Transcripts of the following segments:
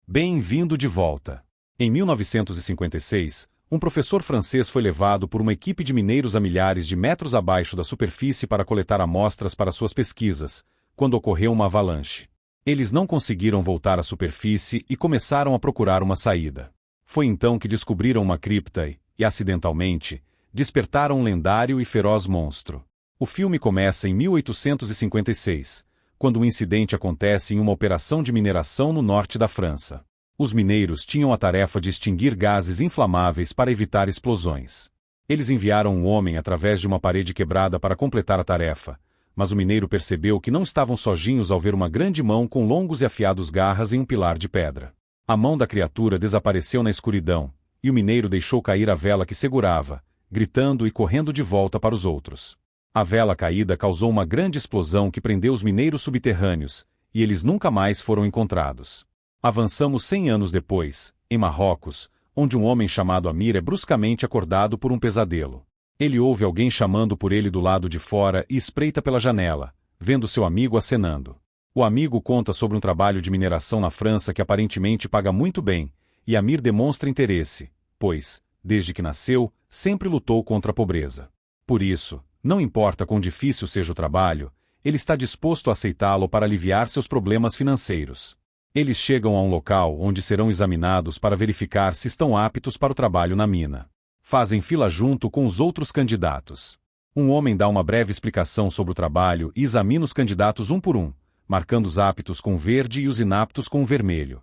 Bem-vindo de volta. Em 1956, um professor francês foi levado por uma equipe de mineiros a milhares de metros abaixo da superfície para coletar amostras para suas pesquisas, quando ocorreu uma avalanche. Eles não conseguiram voltar à superfície e começaram a procurar uma saída. Foi então que descobriram uma cripta e, acidentalmente, despertaram um lendário e feroz monstro. O filme começa em 1856, quando um incidente acontece em uma operação de mineração no norte da França. Os mineiros tinham a tarefa de extinguir gases inflamáveis para evitar explosões. Eles enviaram um homem através de uma parede quebrada para completar a tarefa, mas o mineiro percebeu que não estavam sozinhos ao ver uma grande mão com longos e afiados garras em um pilar de pedra. A mão da criatura desapareceu na escuridão, e o mineiro deixou cair a vela que segurava, gritando e correndo de volta para os outros. A vela caída causou uma grande explosão que prendeu os mineiros subterrâneos, e eles nunca mais foram encontrados. Avançamos 100 anos depois, em Marrocos, onde um homem chamado Amir é bruscamente acordado por um pesadelo. Ele ouve alguém chamando por ele do lado de fora e espreita pela janela, vendo seu amigo acenando. O amigo conta sobre um trabalho de mineração na França que aparentemente paga muito bem, e Amir demonstra interesse, pois, desde que nasceu, sempre lutou contra a pobreza. Por isso, não importa quão difícil seja o trabalho, ele está disposto a aceitá-lo para aliviar seus problemas financeiros. Eles chegam a um local onde serão examinados para verificar se estão aptos para o trabalho na mina. Fazem fila junto com os outros candidatos. Um homem dá uma breve explicação sobre o trabalho e examina os candidatos um por um, marcando os aptos com verde e os inaptos com vermelho.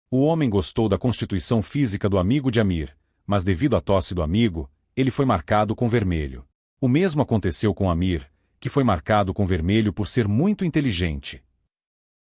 O homem gostou da constituição física do amigo de Amir, mas devido à tosse do amigo, ele foi marcado com vermelho. O mesmo aconteceu com Amir, que foi marcado com vermelho por ser muito inteligente.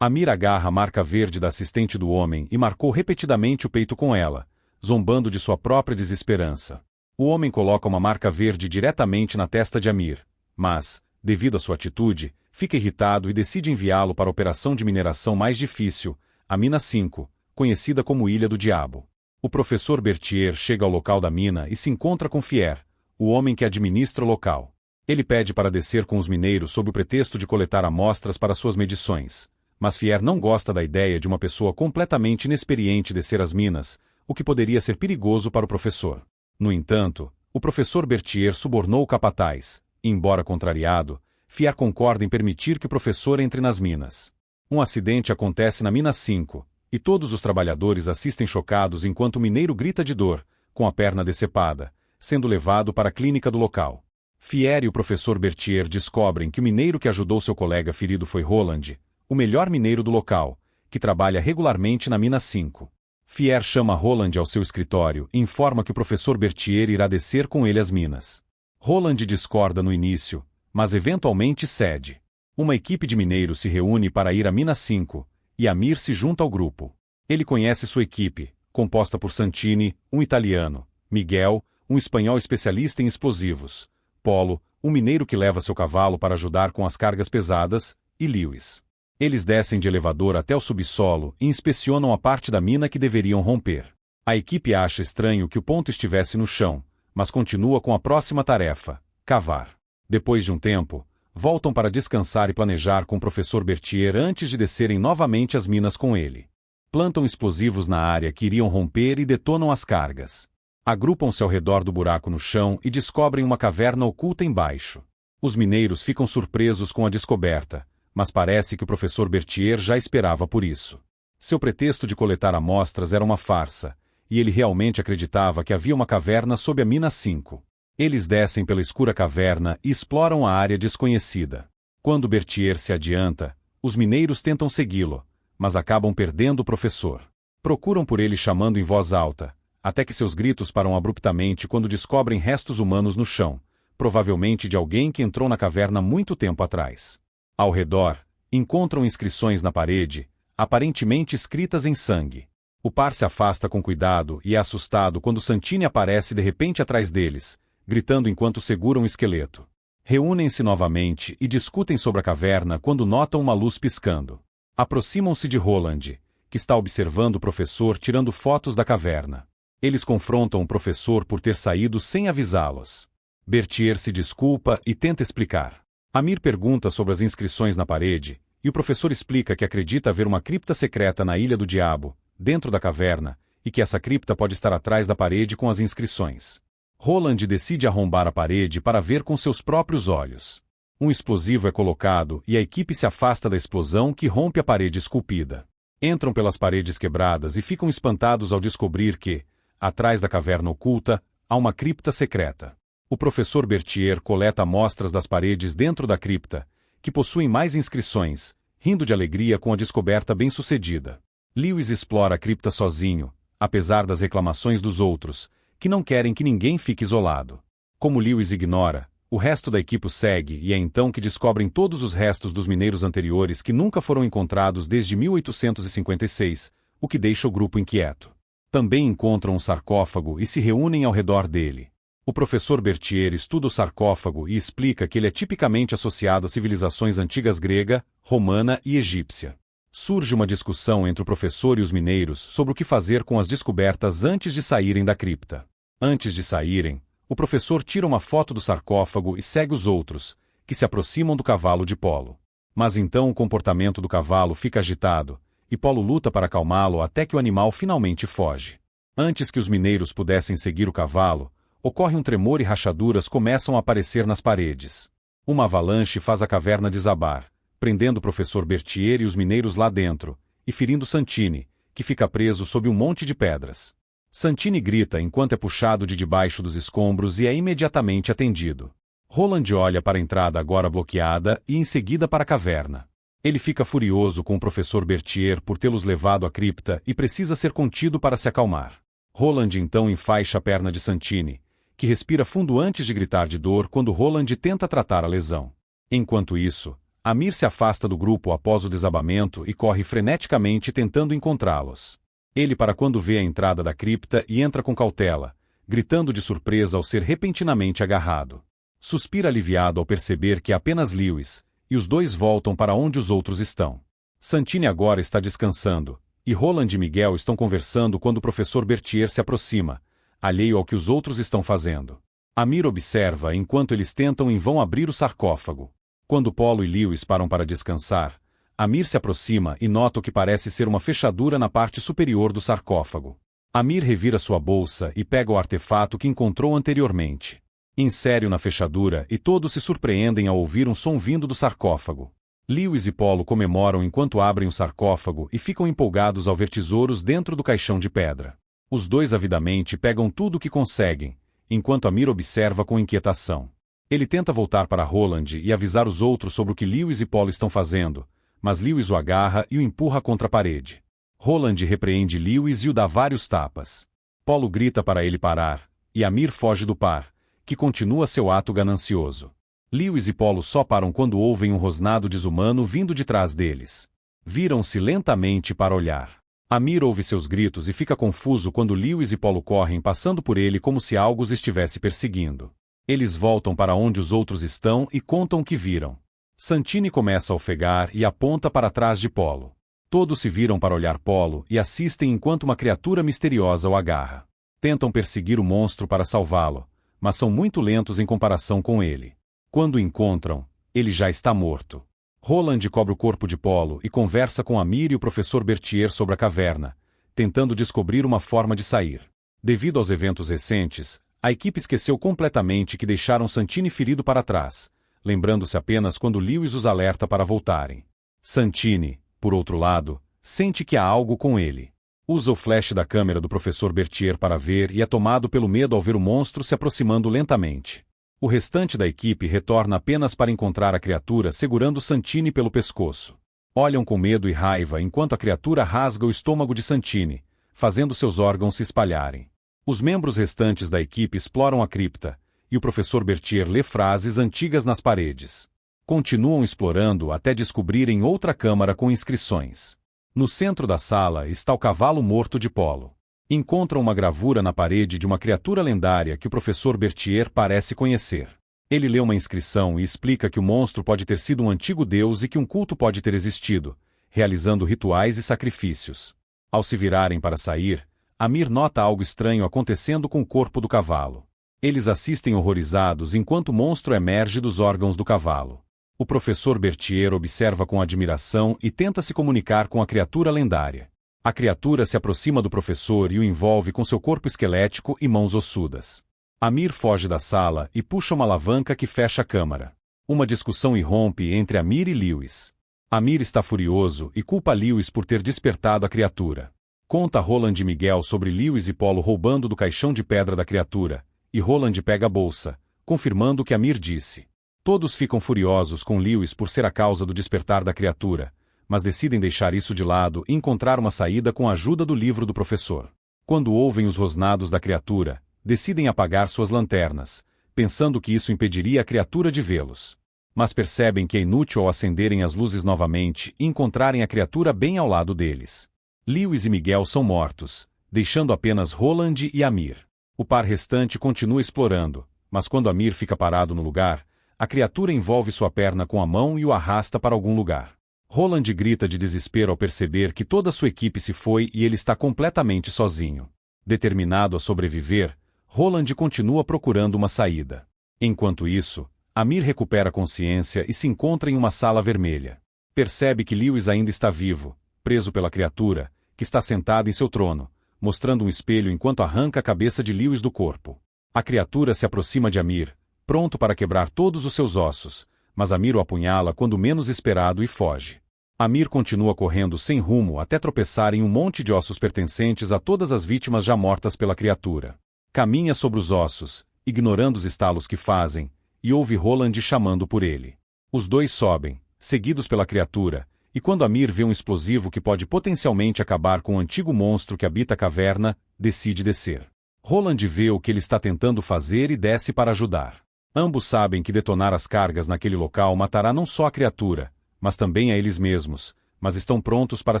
Amir agarra a marca verde da assistente do homem e marcou repetidamente o peito com ela, zombando de sua própria desesperança. O homem coloca uma marca verde diretamente na testa de Amir, mas, devido à sua atitude, fica irritado e decide enviá-lo para a operação de mineração mais difícil, a Mina 5, conhecida como Ilha do Diabo. O professor Berthier chega ao local da mina e se encontra com Fier, o homem que administra o local. Ele pede para descer com os mineiros sob o pretexto de coletar amostras para suas medições, mas Fier não gosta da ideia de uma pessoa completamente inexperiente descer as minas, o que poderia ser perigoso para o professor. No entanto, o professor Berthier subornou o capataz, e, embora contrariado, Fier concorda em permitir que o professor entre nas minas. Um acidente acontece na mina 5, e todos os trabalhadores assistem chocados enquanto o mineiro grita de dor, com a perna decepada, sendo levado para a clínica do local. Fier e o professor Berthier descobrem que o mineiro que ajudou seu colega ferido foi Roland, o melhor mineiro do local, que trabalha regularmente na mina 5. Fier chama Roland ao seu escritório e informa que o professor Berthier irá descer com ele às minas. Roland discorda no início, mas eventualmente cede. Uma equipe de mineiros se reúne para ir à mina 5, e Amir se junta ao grupo. Ele conhece sua equipe, composta por Santini, um italiano, Miguel, um espanhol especialista em explosivos, Polo, um mineiro que leva seu cavalo para ajudar com as cargas pesadas, e Lewis. Eles descem de elevador até o subsolo e inspecionam a parte da mina que deveriam romper. A equipe acha estranho que o ponto estivesse no chão, mas continua com a próxima tarefa, cavar. Depois de um tempo, voltam para descansar e planejar com o professor Berthier antes de descerem novamente as minas com ele. Plantam explosivos na área que iriam romper e detonam as cargas. Agrupam-se ao redor do buraco no chão e descobrem uma caverna oculta embaixo. Os mineiros ficam surpresos com a descoberta, mas parece que o professor Berthier já esperava por isso. Seu pretexto de coletar amostras era uma farsa, e ele realmente acreditava que havia uma caverna sob a mina 5. Eles descem pela escura caverna e exploram a área desconhecida. Quando Berthier se adianta, os mineiros tentam segui-lo, mas acabam perdendo o professor. Procuram por ele chamando em voz alta, até que seus gritos param abruptamente quando descobrem restos humanos no chão, provavelmente de alguém que entrou na caverna muito tempo atrás. Ao redor, encontram inscrições na parede, aparentemente escritas em sangue. O par se afasta com cuidado e é assustado quando Santini aparece de repente atrás deles, gritando enquanto seguram o esqueleto. Reúnem-se novamente e discutem sobre a caverna quando notam uma luz piscando. Aproximam-se de Roland, que está observando o professor tirando fotos da caverna. Eles confrontam o professor por ter saído sem avisá-los. Berthier se desculpa e tenta explicar. Amir pergunta sobre as inscrições na parede, e o professor explica que acredita haver uma cripta secreta na Ilha do Diabo, dentro da caverna, e que essa cripta pode estar atrás da parede com as inscrições. Roland decide arrombar a parede para ver com seus próprios olhos. Um explosivo é colocado e a equipe se afasta da explosão que rompe a parede esculpida. Entram pelas paredes quebradas e ficam espantados ao descobrir que, atrás da caverna oculta, há uma cripta secreta. O professor Berthier coleta amostras das paredes dentro da cripta, que possuem mais inscrições, rindo de alegria com a descoberta bem-sucedida. Lewis explora a cripta sozinho, apesar das reclamações dos outros, que não querem que ninguém fique isolado. Como Lewis ignora, o resto da equipe o segue e é então que descobrem todos os restos dos mineiros anteriores que nunca foram encontrados desde 1856, o que deixa o grupo inquieto. Também encontram um sarcófago e se reúnem ao redor dele. O professor Berthier estuda o sarcófago e explica que ele é tipicamente associado a civilizações antigas grega, romana e egípcia. Surge uma discussão entre o professor e os mineiros sobre o que fazer com as descobertas antes de saírem da cripta. Antes de saírem, o professor tira uma foto do sarcófago e segue os outros, que se aproximam do cavalo de Polo. Mas então o comportamento do cavalo fica agitado, e Polo luta para acalmá-lo até que o animal finalmente foge. Antes que os mineiros pudessem seguir o cavalo, ocorre um tremor e rachaduras começam a aparecer nas paredes. Uma avalanche faz a caverna desabar, prendendo o professor Berthier e os mineiros lá dentro, e ferindo Santini, que fica preso sob um monte de pedras. Santini grita enquanto é puxado de debaixo dos escombros e é imediatamente atendido. Roland olha para a entrada agora bloqueada e em seguida para a caverna. Ele fica furioso com o professor Berthier por tê-los levado à cripta e precisa ser contido para se acalmar. Roland então enfaixa a perna de Santini, que respira fundo antes de gritar de dor quando Roland tenta tratar a lesão. Enquanto isso, Amir se afasta do grupo após o desabamento e corre freneticamente tentando encontrá-los. Ele para quando vê a entrada da cripta e entra com cautela, gritando de surpresa ao ser repentinamente agarrado. Suspira aliviado ao perceber que é apenas Lewis, e os dois voltam para onde os outros estão. Santini agora está descansando, e Roland e Miguel estão conversando quando o professor Berthier se aproxima, alheio ao que os outros estão fazendo. Amir observa enquanto eles tentam em vão abrir o sarcófago. Quando Polo e Lewis param para descansar, Amir se aproxima e nota o que parece ser uma fechadura na parte superior do sarcófago. Amir revira sua bolsa e pega o artefato que encontrou anteriormente. Insere-o na fechadura e todos se surpreendem ao ouvir um som vindo do sarcófago. Lewis e Polo comemoram enquanto abrem o sarcófago e ficam empolgados ao ver tesouros dentro do caixão de pedra. Os dois avidamente pegam tudo o que conseguem, enquanto Amir observa com inquietação. Ele tenta voltar para Roland e avisar os outros sobre o que Lewis e Polo estão fazendo, mas Lewis o agarra e o empurra contra a parede. Roland repreende Lewis e o dá vários tapas. Polo grita para ele parar, e Amir foge do par, que continua seu ato ganancioso. Lewis e Polo só param quando ouvem um rosnado desumano vindo de trás deles. Viram-se lentamente para olhar. Amir ouve seus gritos e fica confuso quando Lewis e Polo correm passando por ele como se algo os estivesse perseguindo. Eles voltam para onde os outros estão e contam o que viram. Santini começa a ofegar e aponta para trás de Polo. Todos se viram para olhar Polo e assistem enquanto uma criatura misteriosa o agarra. Tentam perseguir o monstro para salvá-lo, mas são muito lentos em comparação com ele. Quando o encontram, ele já está morto. Roland cobre o corpo de Polo e conversa com Amir e o professor Berthier sobre a caverna, tentando descobrir uma forma de sair. Devido aos eventos recentes, a equipe esqueceu completamente que deixaram Santini ferido para trás, lembrando-se apenas quando Lewis os alerta para voltarem. Santini, por outro lado, sente que há algo com ele. Usa o flash da câmera do professor Berthier para ver e é tomado pelo medo ao ver o monstro se aproximando lentamente. O restante da equipe retorna apenas para encontrar a criatura segurando Santini pelo pescoço. Olham com medo e raiva enquanto a criatura rasga o estômago de Santini, fazendo seus órgãos se espalharem. Os membros restantes da equipe exploram a cripta, e o professor Berthier lê frases antigas nas paredes. Continuam explorando até descobrirem outra câmara com inscrições. No centro da sala está o cavalo morto de Polo. Encontram uma gravura na parede de uma criatura lendária que o professor Berthier parece conhecer. Ele lê uma inscrição e explica que o monstro pode ter sido um antigo deus e que um culto pode ter existido, realizando rituais e sacrifícios. Ao se virarem para sair, Amir nota algo estranho acontecendo com o corpo do cavalo. Eles assistem horrorizados enquanto o monstro emerge dos órgãos do cavalo. O professor Berthier observa com admiração e tenta se comunicar com a criatura lendária. A criatura se aproxima do professor e o envolve com seu corpo esquelético e mãos ossudas. Amir foge da sala e puxa uma alavanca que fecha a câmara. Uma discussão irrompe entre Amir e Lewis. Amir está furioso e culpa Lewis por ter despertado a criatura. Conta Roland e Miguel sobre Lewis e Polo roubando do caixão de pedra da criatura, e Roland pega a bolsa, confirmando o que Amir disse. Todos ficam furiosos com Lewis por ser a causa do despertar da criatura, mas decidem deixar isso de lado e encontrar uma saída com a ajuda do livro do professor. Quando ouvem os rosnados da criatura, decidem apagar suas lanternas, pensando que isso impediria a criatura de vê-los. Mas percebem que é inútil ao acenderem as luzes novamente e encontrarem a criatura bem ao lado deles. Lewis e Miguel são mortos, deixando apenas Roland e Amir. O par restante continua explorando, mas quando Amir fica parado no lugar, a criatura envolve sua perna com a mão e o arrasta para algum lugar. Roland grita de desespero ao perceber que toda sua equipe se foi e ele está completamente sozinho. Determinado a sobreviver, Roland continua procurando uma saída. Enquanto isso, Amir recupera consciência e se encontra em uma sala vermelha. Percebe que Lewis ainda está vivo, preso pela criatura, que está sentada em seu trono, mostrando um espelho enquanto arranca a cabeça de Lewis do corpo. A criatura se aproxima de Amir, pronto para quebrar todos os seus ossos, mas Amir o apunhala quando menos esperado e foge. Amir continua correndo sem rumo até tropeçar em um monte de ossos pertencentes a todas as vítimas já mortas pela criatura. Caminha sobre os ossos, ignorando os estalos que fazem, e ouve Roland chamando por ele. Os dois sobem, seguidos pela criatura, e quando Amir vê um explosivo que pode potencialmente acabar com o antigo monstro que habita a caverna, decide descer. Roland vê o que ele está tentando fazer e desce para ajudar. Ambos sabem que detonar as cargas naquele local matará não só a criatura, mas também a eles mesmos, mas estão prontos para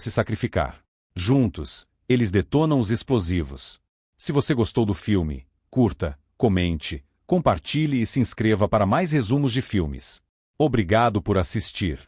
se sacrificar. Juntos, eles detonam os explosivos. Se você gostou do filme, curta, comente, compartilhe e se inscreva para mais resumos de filmes. Obrigado por assistir.